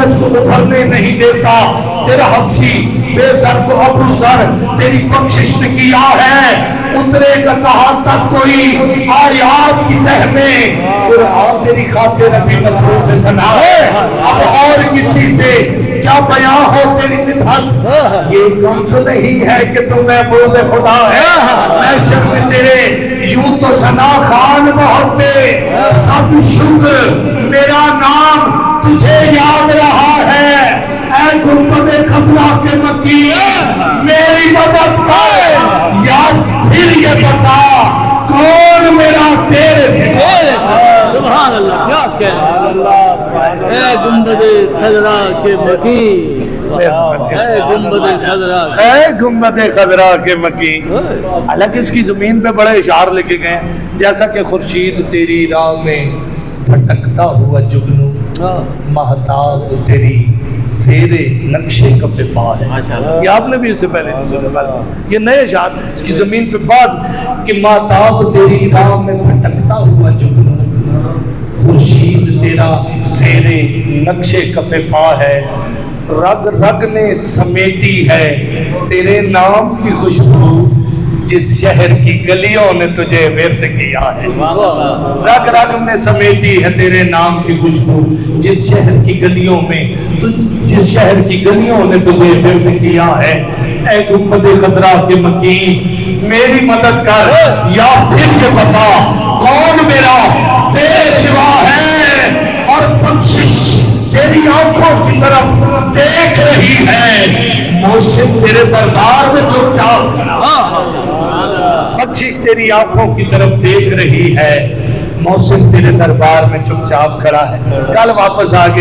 سورج کو ابھرنے نہیں دیتا، تیرا حبشی بے ذر کو ابو ذر تیری بخشش نے کیا ہے، اترے گا کہاں تک کوئی آیات کی تہ میں، قرآن تیری خاطر نبی مصروف سنا ہے، اب اور کسی سے کیا بیان ہو تیری مدحت، یہ کم تو نہیں ہے کہ تم محبوب خدا ہے، محشر میں تیرے یوں تو ثنا خان بہت تھے، سب شکر میرا نام تجھے یاد رہا ہے، اے گنبد خضرا کے مکی میری مدد کر، یا پھر یہ بتا کون میرا تیرے سے، سبحان اللہ، اے گنبد خضرا کے مکی، اے گنبد خضرا، اے گنبد خضرا کے مکی۔ حالانکہ اس کی زمین پہ بڑے اشعار لکھے گئے ہیں، جیسا کہ خورشید تیری راہ میں بھٹکتا ہوا جگنو، مہتاب تیری زیرے نقشے کف پا ہے، یہ آپ نے بھی اس سے پہلے یہ نئے اشعار اس کی زمین پہ بعد کہ مہتاب تیری راہ میں بھٹکتا ہوا جگنو، خورشید تیرا زیرے نقشے کف پا ہے، رگ رگ نے سمیٹی ہے تیرے نام کی خوشبو، جس شہر کی گلیوں نے تجھے ورد کیا ہے، رگ رگ نے سمیٹی ہے تیرے نام کی خوشبو، جس شہر کی گلیوں میں، جس شہر کی گلیوں نے تجھے ورد کیا ہے، اے گنبد خضرا کے مکین میری مدد کر، یا پھر یہ بتا کون میرا تیرے سوا ہے، اور بخشش تیری آنکھوں کی طرف دیکھ رہی ہے، محسن تیرے دربار میں چپ چاپ کھڑا، بخشش تیری آنکھوں کی طرف دیکھ رہی ہے، محسن تیرے دربار میں چپ چاپ کھڑا ہے، کل واپس آ گئے